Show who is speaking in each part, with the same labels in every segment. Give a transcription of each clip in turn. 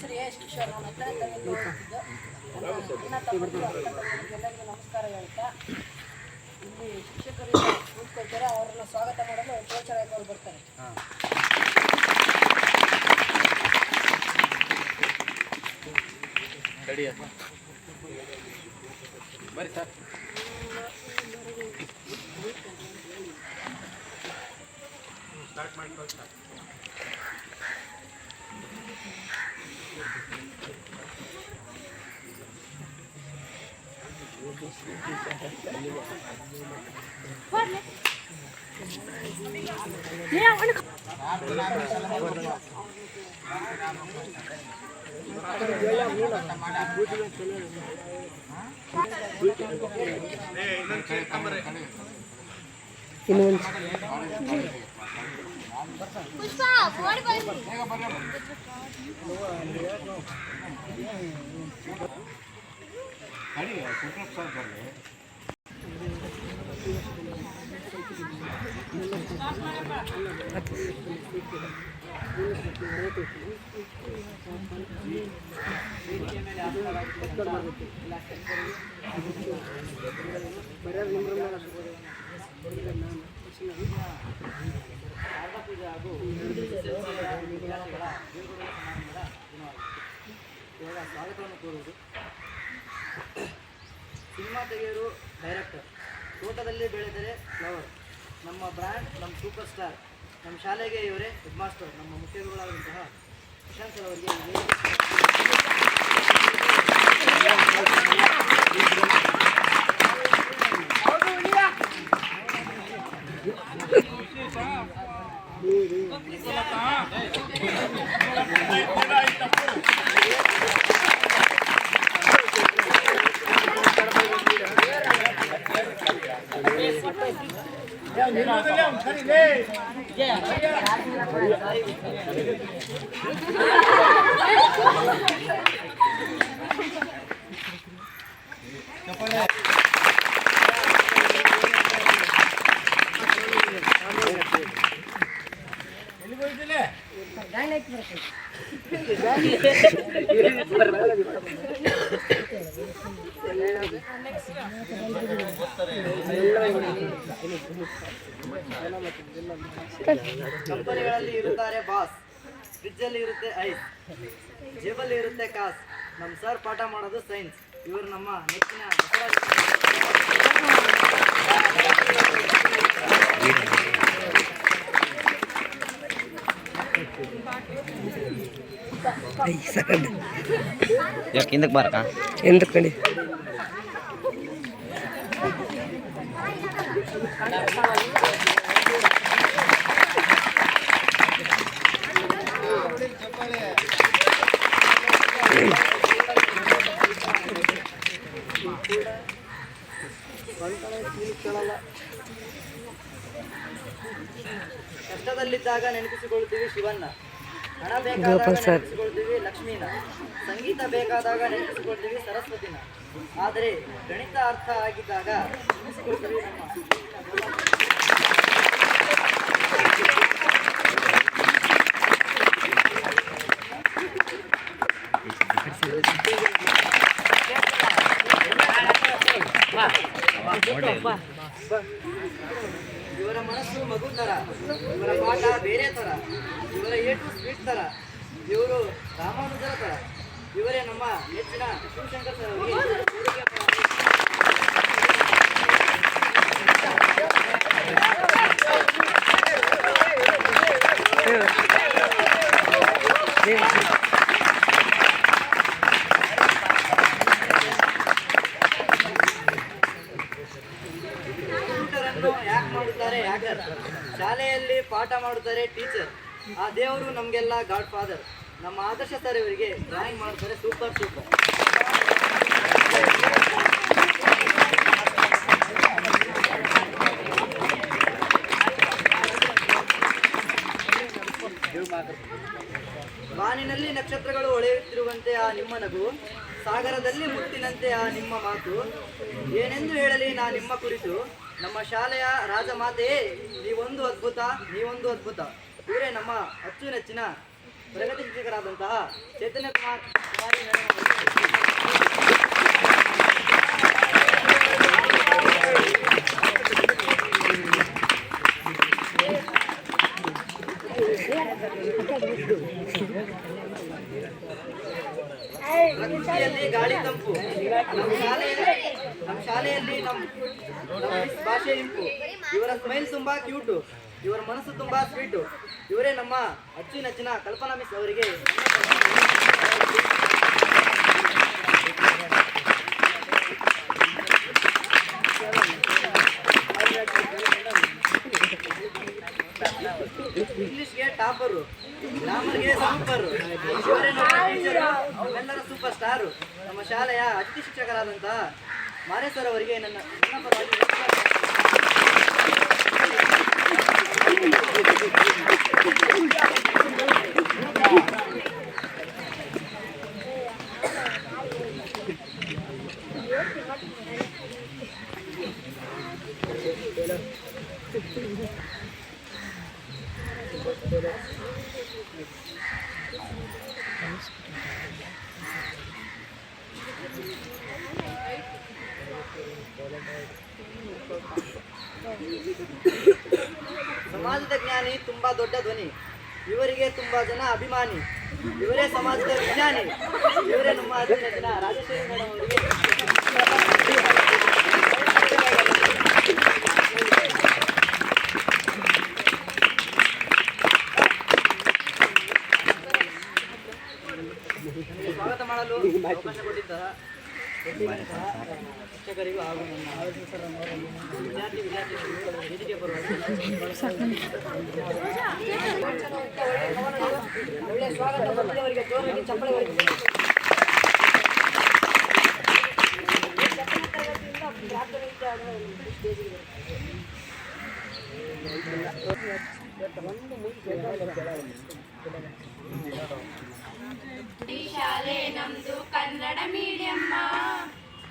Speaker 1: ಹೆಸರು ಎಸ್ ಕಿಶೋರ್. ನಾನು 10ನೇ ತರಗತಿ ಓದುತ್ತಿದ್ದು. ಅಣ್ಣ ತಮ್ಮಂದಿರು ಎಲ್ಲರಿಗೂ ನಮಸ್ಕಾರ ಹೇಳ್ತಾ, ಇಲ್ಲಿ ಶಿಕ್ಷಕರು ಕೂತ್ಕೊಳ್ತಾರೆ, ಅವರನ್ನು ಸ್ವಾಗತ ಮಾಡಲು ಪ್ರೋತ್ಸಾಹಕ ಅವರು ಬರ್ತಾರೆ.
Speaker 2: ಬರ್ರಿ ಸರ್. ಸ್ಟಾರ್ಟ್ ಮಾಡ್ಕೊಳ್ತಾ ಸ್ವಾಗತವನ್ನು ಕೋರುವುದು. ಸಿನಿಮಾ ತೆಗೆಯೋರು ಡೈರೆಕ್ಟರ್, ತೋಟದಲ್ಲಿ ಬೆಳೆದರೆ ಫ್ಲವರ್, ನಮ್ಮ ಬ್ರ್ಯಾಂಡ್, ನಮ್ಮ ಸೂಪರ್ ಸ್ಟಾರ್, ನಮ್ಮ ಶಾಲೆಗೆ ಇವರೇ ಹೆಡ್ ಮಾಸ್ಟರ್, ನಮ್ಮ ಮುಖ್ಯ ಗುರುಗಳಾದಂತಹ ಪ್ರಶಾಂತ್ ಸರ್ ಅವರಿಗೆ ಕಂಪನಿಗಳಲ್ಲಿ ಇರುತ್ತಾರೆ ಬಾಸ್, ಫ್ರಿಜ್ಜಲ್ಲಿ ಇರುತ್ತೆ ಐಸ್, ಜೇಬಲ್ಲಿ ಇರುತ್ತೆ ಕಾಸ್. ನಮ್ಮ ಸರ್ ಪಾಠ ಮಾಡೋದು ಸೈನ್ಸ್. ಇವರು ನಮ್ಮ ನೆಚ್ಚಿನ
Speaker 3: ఎందుకు బారక
Speaker 4: ఎందుకండి
Speaker 1: ಕಷ್ಟದಲ್ಲಿದ್ದಾಗ ನೆನಪಿಸಿಕೊಳ್ತೀವಿ ಶಿವನ್ನ, ಹಣ ಬೇಕಾದಾಗ ನೆನಪಿಸಿಕೊಳ್ತೀವಿ ಲಕ್ಷ್ಮೀನ, ಸಂಗೀತ ಬೇಕಾದಾಗ ನೆನಪಿಸಿಕೊಳ್ತೀವಿ ಸರಸ್ವತಿನ, ಆದರೆ ಗಣಿತ ಅರ್ಥ ಆಗಿದ್ದಾಗ ನೆನಪಿಸಿಕೊಳ್ತೀವಿ ಇವರ ಮನಸ್ಸು ಮಗು ತರ, ಇವರ ಪಾಠ ಬೇರೆ ತರ, ಇವರ ಏಟು ಸ್ವೀಟ್ ತರ, ಇವರು ರಾಮಾನುಜರ ತರ. ಇವರೇ ನಮ್ಮ ನೆಚ್ಚಿನ ಶಿವಶಂಕರ್ ಸರ್ ಅವರಿಗೆ ಯಾಕೆ ಮಾಡುತ್ತಾರೆ ಹ್ಯಾಕರ್, ಶಾಲೆಯಲ್ಲಿ ಪಾಠ ಮಾಡುತ್ತಾರೆ ಟೀಚರ್, ಆ ದೇವರು ನಮಗೆಲ್ಲ ಗಾಡ್ ಫಾದರ್. ನಮ್ಮ ಆದರ್ಶ ಸರ್ ಇವರಿಗೆ ಡ್ರಾಯಿಂಗ್ ಮಾಡ್ತಾರೆ ಸೂಪರ್ ಸೂಪರ್. ಬಾನಿನಲ್ಲಿ ನಕ್ಷತ್ರಗಳು ಹೊಳೆಯುತ್ತಿರುವಂತೆ ಆ ನಿಮ್ಮ ನಗು, ಸಾಗರದಲ್ಲಿ ಮುತ್ತಿನಂತೆ ಆ ನಿಮ್ಮ ಮಾತು, ಏನೆಂದು ಹೇಳಲಿ ನಾ ನಿಮ್ಮ ಕುರಿತು, ನಮ್ಮ ಶಾಲೆಯ ರಾಜಮಾತೆಯೇ ನೀವೊಂದು ಅದ್ಭುತ, ನೀವೊಂದು ಅದ್ಭುತ. ಇವರೇ ನಮ್ಮ ಅಚ್ಚುನೆಚ್ಚಿನ
Speaker 2: ಪ್ರಗತಿ ಶಿಕ್ಷಕರಾದಂತಹ ಚೈತನ್ಯ ಕುಮಾರಿ ಮೇಡಮ್ ಅವರಿಗೆ ಪ್ರಕೃತಿಯಲ್ಲಿ ಗಾಳಿ ತಂಪು, ನಮ್ಮ ಶಾಲೆಯಲ್ಲಿ ನಮ್ಮ ಭಾಷೆ ಇಂಪು, ಇವರ ಸ್ಮೈಲ್ ತುಂಬಾ ಕ್ಯೂಟು, ಇವರ ಮನಸ್ಸು ತುಂಬಾ ಸ್ವೀಟು. ಇವರೇ ನಮ್ಮ ಅಚ್ಚುನಚ್ಚಿನ ಕಲ್ಪನಾ ಮಿಸ್ ಅವರಿಗೆ ಇಂಗ್ಲಿಷ್ಗೆ ಟಾಪರು, ಗ್ರಾಮರ್ಗೆ ಸೂಪರು. ಇವರೇ ನಮ್ಮ ಟೀಚರು, ನಮ್ಮೆಲ್ಲರ ಸೂಪರ್ ಸ್ಟಾರು. ನಮ್ಮ ಶಾಲೆಯ ಅತಿಥಿ ಶಿಕ್ಷಕರಾದಂತಹ ಮಾರೆ ಸರ್ ಅವರಿಗೆ ನನ್ನ ಪರವಾಗಿ ಸಮಾಜದ ಜ್ಞಾನಿ, ತುಂಬಾ ದೊಡ್ಡ ಧ್ವನಿ, ಇವರಿಗೆ ತುಂಬಾ ಜನ ಅಭಿಮಾನಿ. ಇವರೇ ಸಮಾಜದ ವಿಜ್ಞಾನಿ, ಇವರೇ ನಮ್ಮ ಅಧ್ಯಕ್ಷ ರಾಜೇಶ್ವರಿ ಮೇಡಮ್ ಅವರಿಗೆ ಸ್ವಾಗತ ಮಾಡಲು ಅವಕಾಶ ಕೊಟ್ಟಿದ್ದಾರೆ ಶಿಕ್ಷಕರಿಗೂ ಹಾಗೂ ನಮ್ಮ ವಿದ್ಯಾರ್ಥಿ ವೇದಿಕೆ ಪರವಾಗಿ
Speaker 1: ಒಳ್ಳೆಯ ಸ್ವಾಗತ ಬಂದವರಿಗೆ ಜೋರಾಗಿ ಚಪ್ಪಳೆ ಹೊಡೆದು
Speaker 3: ಈ ಶಾಲೆ ನಮ್ದು ಕನ್ನಡ ಮೀಡಿಯಮ್ಮ,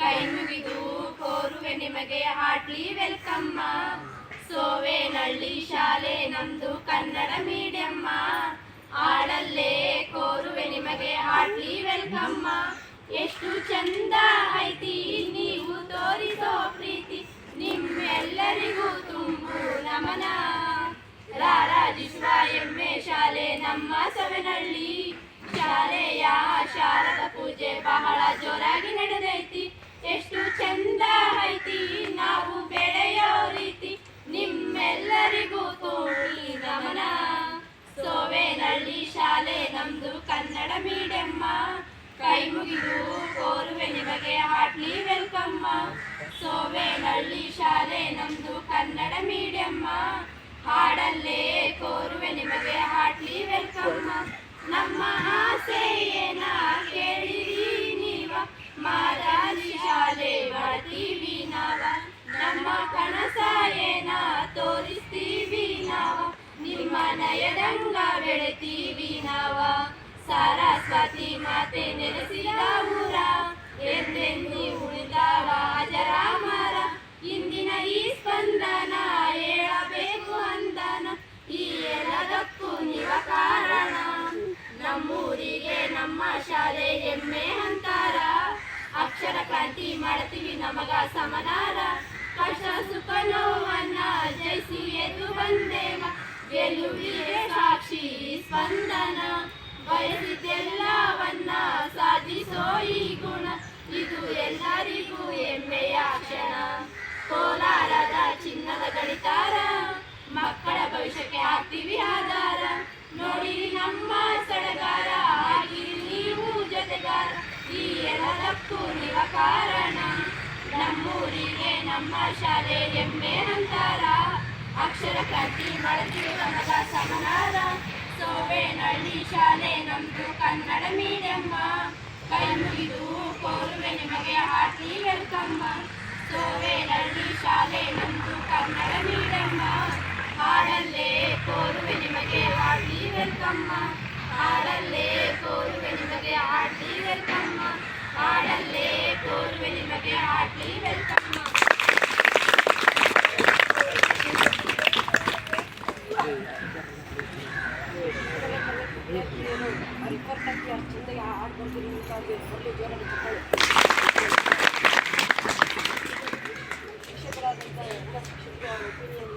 Speaker 3: ಕೈ ಮುಗಿದು ಕೋರುವೆ ನಿಮಗೆ ಹಾರ್ಟ್ಲಿ ವೆಲ್ಕಮ್ಮ. ಸೋವೇನಹಳ್ಳಿ ಶಾಲೆ ನಮ್ದು ಕನ್ನಡ ಮೀಡಿಯಮ್ಮ, ಆಡಲ್ಲೇ ಕೋರುವೆ ನಿಮಗೆ ಹಾರ್ಟ್ಲಿ ವೆಲ್ಕಮ್ಮ. ಎಷ್ಟು ಚಂದ ಐತಿ ನೀವು ತೋರಿಸೋ ಪ್ರೀತಿ, ನಿಮ್ಮೆಲ್ಲರಿಗೂ ತುಂಬು ನಮನ. ರಾರಾಜಿಸುವ ಎಮ್ಮೆ ಶಾಲೆ ನಮ್ಮ ಸವೆನಹಳ್ಳಿ, ಶಾಲೆಯ ಶಾರದ ಪೂಜೆ ಬಹಳ ಜೋರಾಗಿ ನಡೆದೈತಿ. ಎಷ್ಟು ಚಂದ ಐತಿ ನಾವು ಬೆಳೆಯೋ ರೀತಿ, ನಿಮ್ಮೆಲ್ಲರಿಗೂ ಕೋಟಿ ನಮನ. ಸೋವೇನಹಳ್ಳಿ ಶಾಲೆ ನಮ್ದು ಕನ್ನಡ ಮೀಡಿಯಮ್ಮ, ಕೈ ಮುಗಿದು ಕೋರುವೆ ನಿಮಗೆ ಹಾರ್ಟ್ಲಿ ವೆಲ್ಕಮ್ಮ. ಸೋವೇನಹಳ್ಳಿ ಶಾಲೆ ನಮ್ದು ಕನ್ನಡ ಮೀಡಿಯಮ್ಮ, ಹಾಡಲ್ಲೇ ಕೋರುವೆ ನಿಮಗೆ ಹಾರ್ಟ್ಲಿ ವೆಲ್ಕಮ್ಮ. ನಮ್ಮ ಆಸೆ ಏನ ಕೇಳಿರಿ ನೀವ, ಮಾದಾರಿ ಶಾಲೆ ಮಾಡ್ತೀವಿ ನಾವ. ನಮ್ಮ ಕನಸ ಏನ ತೋರಿಸ್ತೀವಿ ನಾವ, ನಿಮ್ಮ ನಯದಂಗ ಬೆಳೆತೀವಿ ನಾವ. ಸರಸ್ವತಿ ಮಾತೆ ನೆಲೆಸಿದ ಊರ, ಎಂದೆಂದಿ ಉಳಿದಾವ ಅಜರಾಮರ. ಇಂದಿನ ಈ ಸ್ಪಂದನ ಹೇಳಬೇಕು ಅಂದನ, ಈ ಎಲ್ಲದಕ್ಕೂ ನೀವ ಕಾರಣ. ನಮ್ಮೂರಿಗೆ ನಮ್ಮ ಶಾಲೆ ಹೆಮ್ಮೆ ಅಂತಾರ, ಅಕ್ಷರ ಕ್ರಾಂತಿ ಮಾಡ್ತೀವಿ ನಮಗ ಸಮನಾರ. ಕಷ್ಟ ಸುಖ ನೋವನ್ನ ಜಯಿಸಿ ಎದ್ದು ಬಂದೇವ, ಗೆಲುವಿಗೆ ಸಾಕ್ಷಿ ಸ್ಪಂದನ. ಬಯಸಿದ್ದೆಲ್ಲವನ್ನ ಸಾಧಿಸೋ ಈ ಗುಣ, ಇದು ಎಲ್ಲರಿಗೂ ಹೆಮ್ಮೆಯ ಕ್ಷಣ. ಕೋಲಾರದ ಚಿನ್ನದ ಗಣಿತಾರ, ಮಕ್ಕಳ ಭವಿಷ್ಯಕ್ಕೆ ಆಗ್ತೀವಿ ಆಧಾರ. ನೋಡಿರಿ ನಮ್ಮ ಸಡಗಾರ, ಆಗಿರಿ ನೀವು ಜೊತೆಗಾರ, ಈ ಎಲ್ಲದಕ್ಕೂ ನೀವ ಕಾರಣ. ನಮ್ಮೂರಿಗೆ ನಮ್ಮ ಶಾಲೆ ಹೆಮ್ಮೆ ಅಂತಾರ, ಅಕ್ಷರ ಕ್ರಾಂತಿ ಮಾಡ್ತೀವಿ ನಮಗ ಸಮನಾರ. ಸೋವೇನಹಳ್ಳಿ ಶಾಲೆ ನಮ್ದು ಕನ್ನಡ ಮೀಡಿಯಮ್ಮ, ಕೈ ಮುಗಿದು ಕೋರುವೆ ನಿಮಗೆ ಹಾರ್ಟ್ಲಿ ವೆಲ್ಕಮ್ಮ. ಸೋವೇನಹಳ್ಳಿ ಶಾಲೆ ನಮ್ದು ಕನ್ನಡ ಮೀಡಿಯಮ್ಮ, ಹಾಡಲ್ಲೇ ಕೋರುವೆ ನಿಮಗೆ ಹಾರ್ಟ್ಲಿ ವೆಲ್ಕಮ್ಮ. ಹಾಡಲ್ಲೇ ಕೋರುವೆ ನಿಮಗೆ ಹಾರ್ಟ್ಲಿ ವೆಲ್ಕಮ್ಮ, ಹಾಡಲ್ಲೇ ಕೋರುವೆ ನಿಮಗೆ ಹಾರ್ಟ್ಲಿ ವೆಲ್ಕಮ್ಮ.
Speaker 1: ಬರ್ತೀನಿ ನಿಮಗಾಗಿ ಒಳ್ಳೆ ಜೋರಾಗಿ ಚಪ್ಪಾಳೆ. ಶಿಕ್ಷಕರಾದಂಥ ಎಲ್ಲ ಶಿಕ್ಷಕರು ಅವರ ಒಪಿನಿಯನ್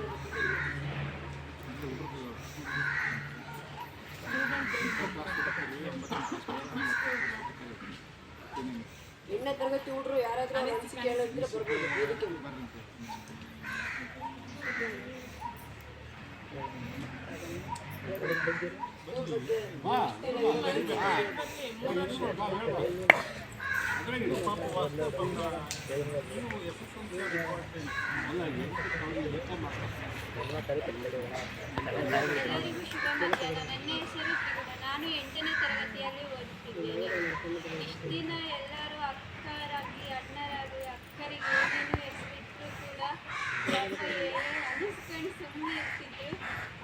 Speaker 1: ಎಣ್ಣೆ ತರಗತಿ ಹುಡುಗರು ಯಾರಾದರೂ ಅನಿಸಿಕೆ ಹೇಳೋದಿದ್ರೆ ಬರ್ಬೋದು ವೇದಿಕೆ
Speaker 4: ಎಲ್ಲರಿಗೂ ಶುಭ ಮಧ್ಯಾಹ್ನ. ನನ್ನ ಹೆಸರು ತ್ರಿಗುಣ. ನಾನು 8ನೇ ತರಗತಿಯಲ್ಲಿ ಓದುತ್ತಿದ್ದೇನೆ. ಇಷ್ಟು ದಿನ ಎಲ್ಲರೂ ಅಕ್ಕರಾಗಿ ಅಣ್ಣರಾಗಿ ಅಕ್ಕರಿಗೆ ಏನೇನು ಹೆಸರಿದ್ರು ಕೂಡ ಅನ್ನಿಸ್ಕೊಂಡು ಸುಮ್ಮನೆ ಇರ್ತಿದ್ರು.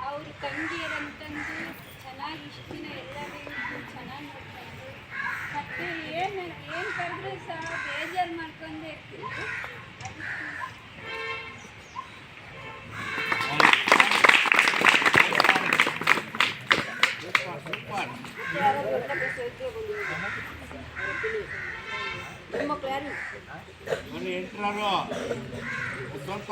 Speaker 4: ಅವರು ತಂಗಿಯರಂತಂದು ಚೆನ್ನಾಗಿ ಇಷ್ಟು ದಿನ ಎಲ್ಲರಿಗೂ ಚೆನ್ನಾಗಿ ನೋಡ್ಕೊಂಡು ಮತ್ತು ಏನು ಕರೆದ್ರೂ ಸಹ ಬೇಜಾರು ಮಾಡ್ಕೊಂಡೇ ಇರ್ತಿದ್ರು.
Speaker 1: ಹೆಣ್ಮಕ್ಳು ಯಾರು
Speaker 5: ಸ್ವಲ್ಪ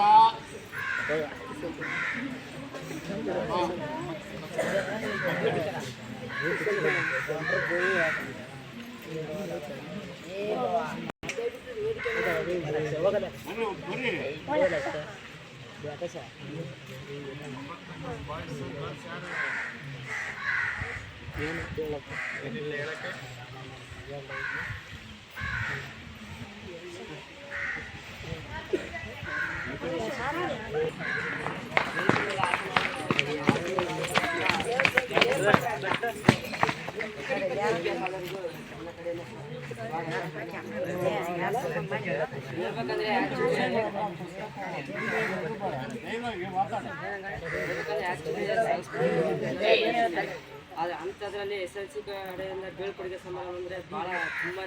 Speaker 1: ಅದು ಅಂಥದ್ರಲ್ಲಿ SLC ಕಡೆಯಿಂದ ಬೀಳ್ಕೊಡುಗೆ ಸಮಾರಂಭ ಅಂದರೆ ಭಾಳ ತುಂಬಾ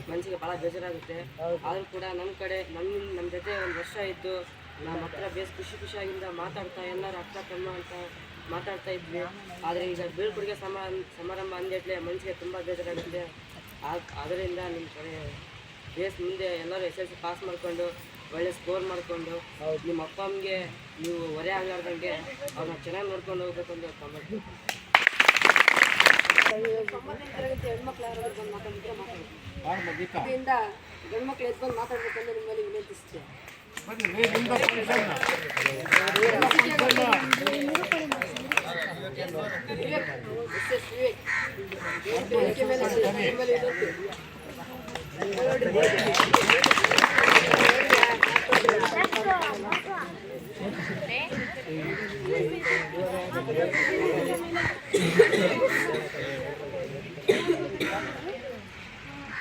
Speaker 1: ಮನಸ್ಸಿಗೆ ಭಾಳ ಬೇಜಾರಾಗುತ್ತೆ. ಆದರೂ ಕೂಡ ನಮ್ಮ ಕಡೆ ನಮ್ಮ ಜೊತೆ ಒಂದು ವರ್ಷ ಇದ್ದು ನಮ್ಮ ಹತ್ರ ಬೇಸ್ ಖುಷಿಯಾಗಿಂದ ಮಾತಾಡ್ತಾ ಎಲ್ಲರೂ ಅಕ್ಕ ತಮ್ಮ ಅಂತ ಮಾತಾಡ್ತಾ ಇದ್ವಿ. ಆದರೆ ಈಗ ಬೀಳ್ಕೊಡುಗೆ ಸಮಾರಂಭ ಅಂದೇಟ್ಲೆ ಮನಸ್ಸಿಗೆ ತುಂಬ ಬೇಜಾರಾಗುತ್ತೆ. ಅದರಿಂದ ನಿಮ್ಮ ಕಡೆ ಬೇಸ್ ಮುಂದೆ ಎಲ್ಲರೂ SLC ಪಾಸ್ ಮಾಡಿಕೊಂಡು ಒಳ್ಳೆ ಸ್ಕೋರ್ ಮಾಡಿಕೊಂಡು ನಿಮ್ಮ ಅಪ್ಪ ಅಮ್ಮಗೆ ನೀವು ಹೊರೆ ಆಗಲಾರ್ದಂಗೆ ಅವ್ರನ್ನ ಚೆನ್ನಾಗಿ ನೋಡ್ಕೊಂಡು ಹೋಗ್ಬೇಕು ಅಂತ ಕಾಮೆಂಟ್. 9ನೇ ತರಗತಿ ಹೆಣ್ಮಕ್ಳು ಯಾರಾದ್ರೂ ಬಂದು ಮಾತಾಡಿದ್ರೆ ಮಾತಾಡ್ತೀವಿ. ಇದರಿಂದ ಗಂಡ್ಮಕ್ಳು ಎದ್ದು ಬಂದು ಮಾತಾಡ್ಬೇಕಂದ್ರೆ ನಿಮ್ಮಲ್ಲಿ ವಿನಂತಿಸ್ತೇವೆ.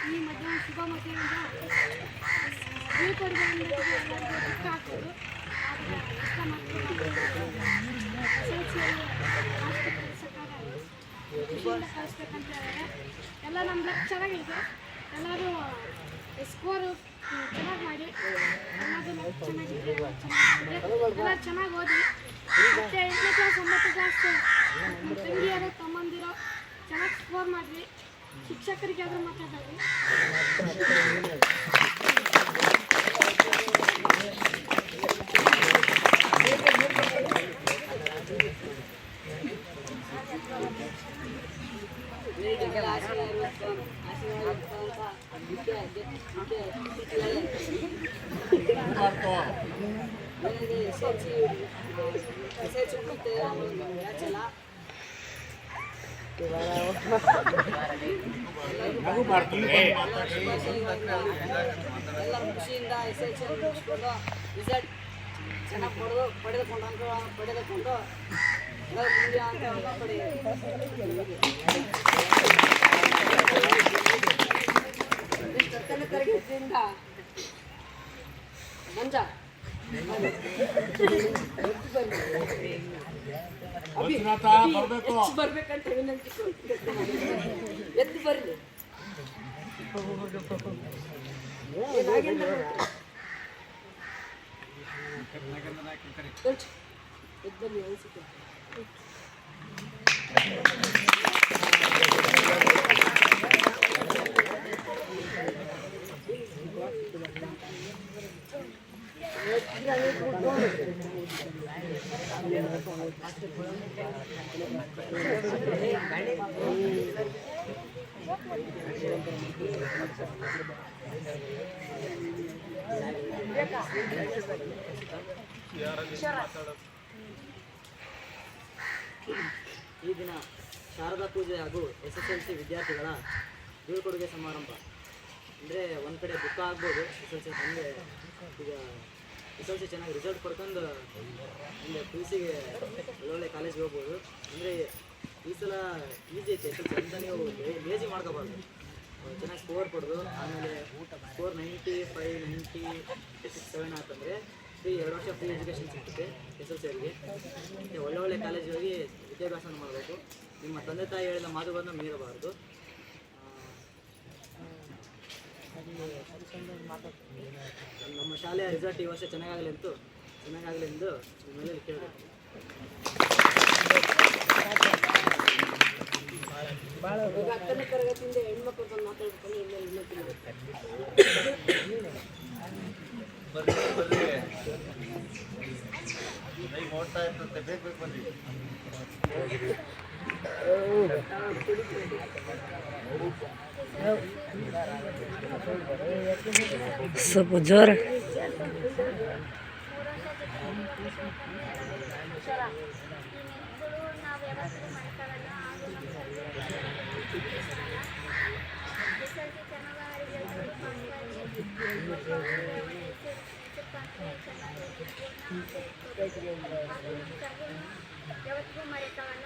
Speaker 4: ಈ ಮಧ್ಯಾಹ್ನ ಶುಭ ಮಧ್ಯಾಹ್ನದ ಬೀಳ್ಕೊಡುಗೆ ಎಲ್ಲರಿಗೂ ದುಃಖ ಆಗ್ತದೆ. ಆದರೆ ಇಷ್ಟ ಮಕ್ಕಳು ಖುಷಿಯಿಂದ ಕಳಿಸ್ಬೇಕಂತ ಹೇಳಿದ್ರೆ ಎಲ್ಲ ನಮ್ಮ ಲಕ್ ಚೆನ್ನಾಗಿದೆ. ಎಲ್ಲರೂ ಸ್ಕೋರು ಚೆನ್ನಾಗಿ ಮಾಡಿ ಎಲ್ಲರೂ ಚೆನ್ನಾಗಿದೆ. ಎಲ್ಲ ಚೆನ್ನಾಗಿ ಓದಿ ಮತ್ತು 8ನೇ ಕ್ಲಾಸ್ 9ನೇ ಕ್ಲಾಸ್ ತಂಗಿಯರು ತಮ್ಮಂದಿರೋ ಚೆನ್ನಾಗಿ ಸ್ಕೋರ್ ಮಾಡಿರಿ. ಶಿಕ್ಷಕರಿಗೆ ಆದರೂ ಮಾತಾಡೋದು.
Speaker 1: ಎಲ್ಲ ಖುಷಿಯಿಂದ SLC ಮುಗಿಸ್ಕೊಂಡು ರಿಸಲ್ಟ್ ಚೆನ್ನಾಗಿ ಪಡೆದುಕೊಂಡು ಅಂಕ ಪಡೆದುಕೊಂಡು ಮುಂದೆ ಅಂಕ ಪಡೆಯಿರಿ. 10ನೇ ತರಗತಿಯಿಂದ ಮಂಜ ಬರ್ಬೇಕಂತ ವಿನಂತಿ ಎದ್ದು ಬರ್ರಿ. ಎದ್ದಲ್ಲಿ ಅನಿಸಿಕೆ
Speaker 2: ಈ ದಿನ ಶಾರದಾ ಪೂಜೆ ಹಾಗೂ SSLC ವಿದ್ಯಾರ್ಥಿಗಳ ಬೀಳ್ಕೊಡುಗೆ ಸಮಾರಂಭ. ಅಂದರೆ ಒಂದು ಕಡೆ ದುಃಖ ಆಗ್ಬೋದು SSLC ಅಂದರೆ ಈಗ SSLC ಚೆನ್ನಾಗಿ ರಿಸಲ್ಟ್ ಪಡ್ಕೊಂಡು ಮುಂದೆ PUCಗೆ ಒಳ್ಳೊಳ್ಳೆ ಕಾಲೇಜ್ಗೆ ಹೋಗ್ಬೋದು. ಅಂದರೆ ಈ ಸಲ ಈಸಿ ಐತೆ SSLC ಅಂತ ನೀವು ಲೇಜಿ ಮಾಡ್ಕೋಬಾರ್ದು. ಚೆನ್ನಾಗಿ ಸ್ಕೋರ್ ಪಡೆದು ಆಮೇಲೆ ಸ್ಕೋರ್ 95, 97 ಆತಂದರೆ ಫ್ರೀ 2 ವರ್ಷ ಫ್ರೀ ಎಜುಕೇಷನ್ ಸಿಗ್ತದೆ SSLC ಅವರಿಗೆ. ಮತ್ತು ಒಳ್ಳೊಳ್ಳೆ ಕಾಲೇಜಿಗೆ ಹೋಗಿ ವಿದ್ಯಾಭ್ಯಾಸ ಮಾಡಬೇಕು. ನಿಮ್ಮ ತಂದೆ ತಾಯಿ ಹೇಳಿದ ಮಾತುಗಳನ್ನು ಮೀರಬಾರ್ದು. ನಮ್ಮ ಶಾಲೆಯ ರಿಸಲ್ಟ್ ಈ ವರ್ಷ ಚೆನ್ನಾಗಾಗಲಿ ಎಂದು ನಿಮ್ಮಲ್ಲಿ ಕೇಳಬೇಕು.
Speaker 1: ಈಗ 10ನೇ ತರಗತಿಯಿಂದ ಹೆಣ್ಮಕ್ಳು ಬಂದು ಮಾತಾಡ್ಕೊಂಡು ಇನ್ನೂ
Speaker 5: ಓಡ್ತಾ ಇರ್ತಂತೆ, ಬೇಕು ಬನ್ನಿ.
Speaker 6: ಸ್ವಲ್ಪ ಜೋರ
Speaker 3: ಯಾವತ್ತಿಗೂ ಮರೆತಾವಲ್ಲ.